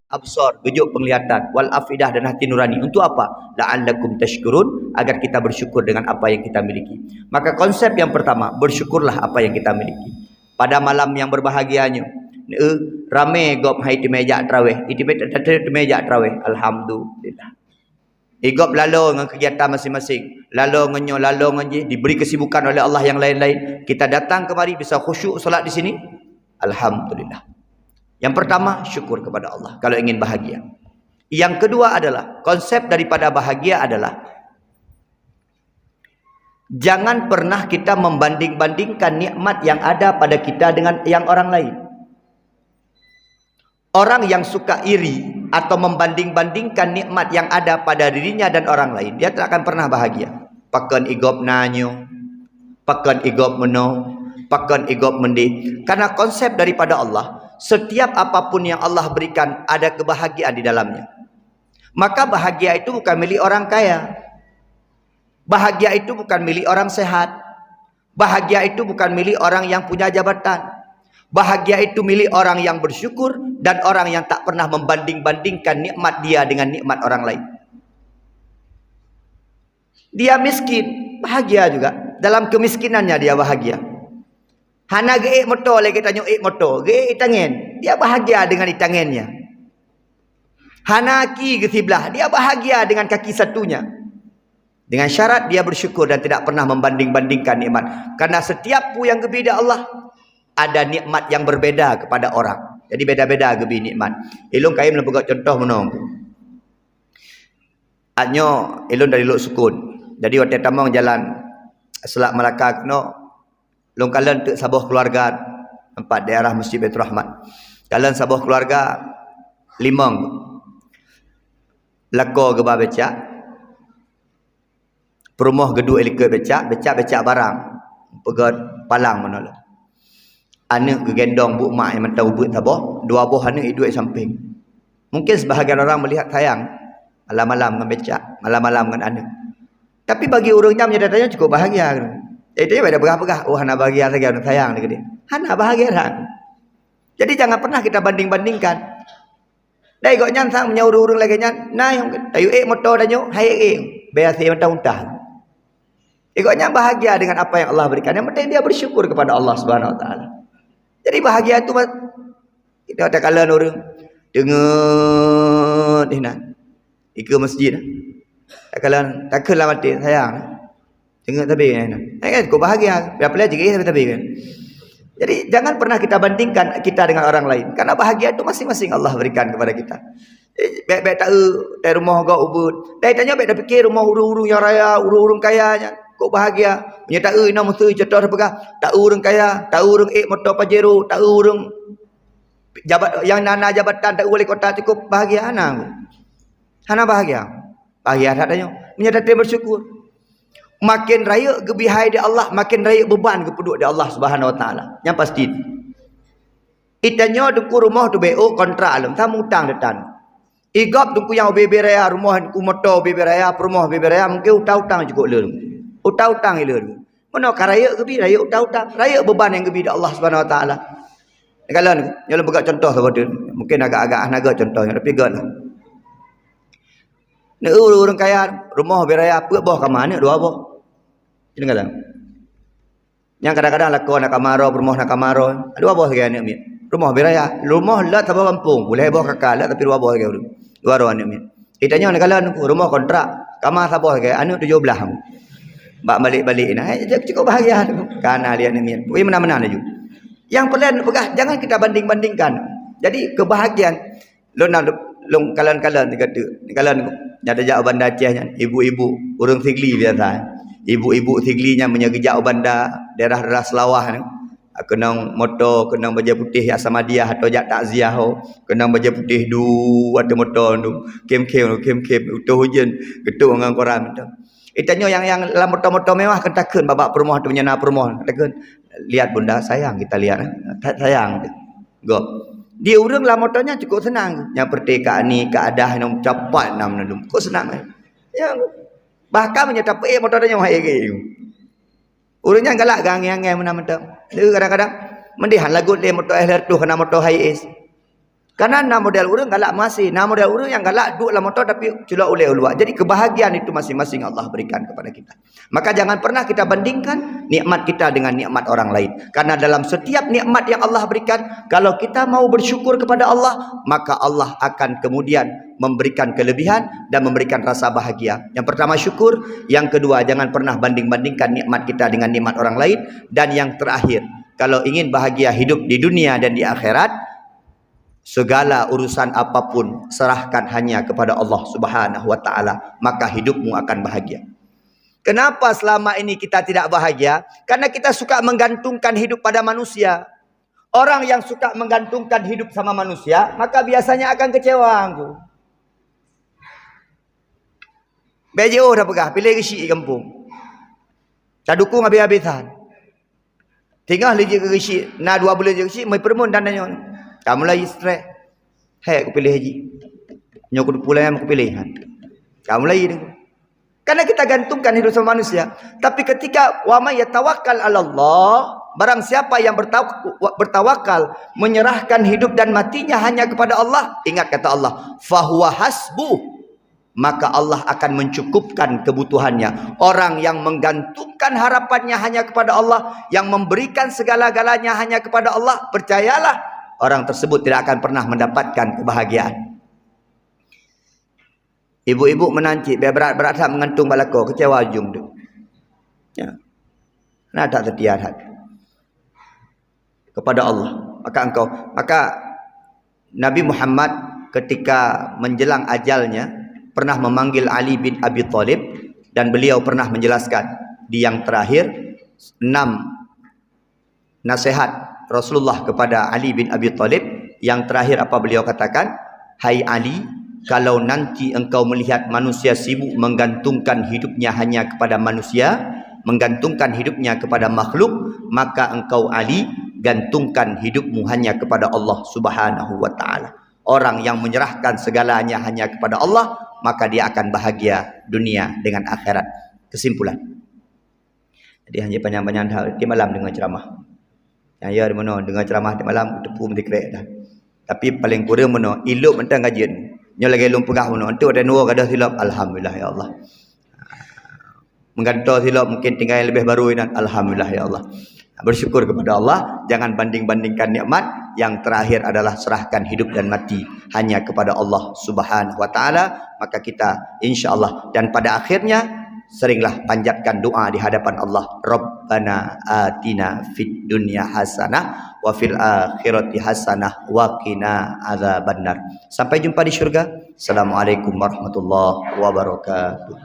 absar, gejuk penglihatan, wal afidah, dan hati nurani. Untuk apa? La'allakum tashkurun, agar kita bersyukur dengan apa yang kita miliki. Maka konsep yang pertama, bersyukurlah apa yang kita miliki. Pada malam yang berbahagianya, rame gop hai di meja tarawih, di meja tarawih, alhamdulillah. Igop lalu dengan kegiatan masing-masing, lalu ngenyo, lalu ngenji, diberi kesibukan oleh Allah yang lain-lain. Kita datang kemari bisa khusyuk solat di sini, alhamdulillah. Yang pertama, syukur kepada Allah kalau ingin bahagia. Yang kedua adalah, konsep daripada bahagia adalah, jangan pernah kita membanding-bandingkan nikmat yang ada pada kita dengan yang orang lain. Orang yang suka iri atau membanding-bandingkan nikmat yang ada pada dirinya dan orang lain, dia tak akan pernah bahagia. Pakan igop nanyo, pakan igop meno, pakan igop mendi. Karena konsep daripada Allah, setiap apapun yang Allah berikan ada kebahagiaan di dalamnya. Maka bahagia itu bukan milik orang kaya. Bahagia itu bukan milik orang sehat. Bahagia itu bukan milik orang yang punya jabatan. Bahagia itu milik orang yang bersyukur dan orang yang tak pernah membanding-bandingkan nikmat dia dengan nikmat orang lain. Dia miskin, bahagia juga. Dalam kemiskinannya dia bahagia. Hana geik motor lagi tanya motor, geik tangan, dia bahagia dengan tangannya. Hana ki ke sebelah, dia bahagia dengan kaki satunya. Dengan syarat dia bersyukur dan tidak pernah membanding-bandingkan nikmat. Karena setiap yang gebida Allah, ada nikmat yang berbeda kepada orang. Jadi beda-beda gebi nikmat. Ilung kaim lembaga contoh menong. Anyo ilung dari Luk Sukun. Jadi waktu tamang jalan Selak Melaka kena long kalian tu sabuh keluarga tempat daerah Masjid Baitur Rahmat. Kalian sabuh keluarga limang lako geba becak. Perumah gedung elika becak barang. Pegat palang mana lah. Anak gendong bu mak yang mentau ubut tabah, dua buah anak hidup samping. Mungkin sebahagian orang melihat sayang malam-malam dengan becak, malam-malam dengan anak. Tapi bagi orangnya menyatakannya cukup bahagia. Itu pada pegah-pegah, oh hana bahagia lagi orang sayang dekat dia. Hana bahagia dah. Jadi jangan pernah kita banding-bandingkan. Dai kok nyan sang menyaur-urung lagi nyan, nah yang tayu motor dah nyo, hai biasa mentah-mentah. Ikutnya bahagia dengan apa yang Allah berikan. Yang penting dia bersyukur kepada Allah Subhanahu Wa Taala. Jadi bahagia itu kita ada kalian orang dengar ikut masjid. Tak kalian takkanlah mati sayang. Dengar tapi kan kau bahagia. Berapa lagi tapi kan. Jadi jangan pernah kita bandingkan kita dengan orang lain. Karena bahagia itu masing-masing Allah berikan kepada kita. Baik-baik tak dari rumah kau ubud. Dari tanya baik dah fikir rumah urung-urung yang raya, urung-urung kayanya. Kok bahagia? Punya tak ina musuh cetor pegah. Tak urung kaya, tak urung motor Pajero, tak urung jabat yang nana jabatan, tak wali kota cukup bahagia hana bahagia. Bahagia tak tanya. Menyatakan bersyukur. Makin raya gebihai di Allah, makin raya beban kepeduk di Allah Subhanahu Wa Taala. Yang pasti. Itanya dengku rumah tu BO kontrak alam, tak mutang detan. Igap dengku yang bebe raya rumah ku motor bebe raya, rumah bebe raya mungkin utang-utang cukup lelum. Utang-utang ilmu. Mana karaya gebi raya utang-utang. Raya beban yang gebi Allah Subhanahu Wa Taala. Kalau nyala buka contoh seperti mungkin agak-agak naga contohnya tapi gaklah. Ni orang kaya rumah beraya apa boh ke mana dua boh. Ini kalau. Yang kadang-kadang lakon nak kamaro, rumah nak kamaro. Dua boh lagi ni mit. Rumah beraya, rumah lah tak kampung. Boleh boh kakak lah tapi dua boh lagi orang. Dua orang ni mit. Itanya ni kalau rumah kontrak, kamar sabah lagi anu 17. Bak balik-balik nah cukup bahagia karena dia ni mian. Oi mana-mana laju. Yang pelan pegah jangan kita banding-bandingkan. Jadi kebahagiaan long kalan-kalan kata kalan ada jak bandar Acehnya ibu-ibu urang Sigli biasa. Ibu-ibu Siglinya menyegejak bandar daerah-daerah Selawah ni. Kenang motor, kenang baju putih Asamadia atau jak takziah kenang baju putih ada motor tu. Kem-kem utuh hujan getuk dengan koran tu. Itanya yang dalam motor-motor mewah kan takkan babak perumah tu menyana perumah takkan lihat bunda sayang kita lihat sayang go dia urang dalam motornya cukup senang yang pertikaan ni keadaan yang cepat nam nalum kok senang yang bahkan menyatakan motor dia hai ke urangnya galak gang-gang mana-mana dia kadang-kadang mendihan lagu dia motor air tu kena motor high es Karena na model urang galak masih, na model urang yang galak duduk dalam motor tapi culak oleh uluak. Jadi kebahagiaan itu masing-masing Allah berikan kepada kita. Maka jangan pernah kita bandingkan nikmat kita dengan nikmat orang lain. Karena dalam setiap nikmat yang Allah berikan, kalau kita mau bersyukur kepada Allah, maka Allah akan kemudian memberikan kelebihan dan memberikan rasa bahagia. Yang pertama syukur, yang kedua jangan pernah banding-bandingkan nikmat kita dengan nikmat orang lain, dan yang terakhir, kalau ingin bahagia hidup di dunia dan di akhirat, segala urusan apapun serahkan hanya kepada Allah Subhanahu wa taala, maka hidupmu akan bahagia. Kenapa selama ini kita tidak bahagia? Karena kita suka menggantungkan hidup pada manusia. Orang yang suka menggantungkan hidup sama manusia, maka biasanya akan kecewa aku. BJO dah pegah, pilih resi kampung. Tak dukung habis-habisan. Tinggal lagi ke resi, na 2 bulan je resi, mai permun dan nanya. Kamu lagi stres. Hei, aku pilih haji. Nyokut pulang aku pilih. Kamu lagi. Karena kita gantungkan hidup sama manusia. Tapi ketika wa may yatawakkal 'ala Allah, barang siapa yang bertawakal, menyerahkan hidup dan matinya hanya kepada Allah, ingat kata Allah, fahuwa hasbuh, maka Allah akan mencukupkan kebutuhannya. Orang yang menggantungkan harapannya hanya kepada Allah, yang memberikan segala-galanya hanya kepada Allah, percayalah, orang tersebut tidak akan pernah mendapatkan kebahagiaan. Ibu-ibu menancik, berat-berat mengantung balako, kecewa ujung tu. Ya. Nah, tak setia hati kepada Allah. Maka Nabi Muhammad ketika menjelang ajalnya pernah memanggil Ali bin Abi Thalib, dan beliau pernah menjelaskan di yang terakhir 6 nasihat Rasulullah kepada Ali bin Abi Thalib. Yang terakhir apa beliau katakan? Hai Ali, kalau nanti engkau melihat manusia sibuk menggantungkan hidupnya hanya kepada manusia, menggantungkan hidupnya kepada makhluk, maka engkau Ali gantungkan hidupmu hanya kepada Allah Subhanahu wa taala. Orang yang menyerahkan segalanya hanya kepada Allah, maka dia akan bahagia dunia dengan akhirat. Kesimpulan. Jadi hanya panjang-panjang hal di malam dengar ceramah. Yang ya di mana dengar ceramah di malam tepu mesti kerek dah. Tapi paling kurang mana ilok mentang kajian. Nyo lagi lum pegah mana tu ada dua kada silap, alhamdulillah ya Allah. Mengganto silap mungkin tinggal yang lebih baru ini, alhamdulillah ya Allah. Bersyukur kepada Allah, jangan banding-bandingkan nikmat. Yang terakhir adalah serahkan hidup dan mati hanya kepada Allah Subhanahu wa taala, maka kita insyaallah, dan pada akhirnya seringlah panjatkan doa di hadapan Allah. Rabbana atina fid dunya hasanah wa fil akhirati hasanah wa qina adzabannar. Sampai jumpa di syurga. Assalamualaikum warahmatullahi wabarakatuh.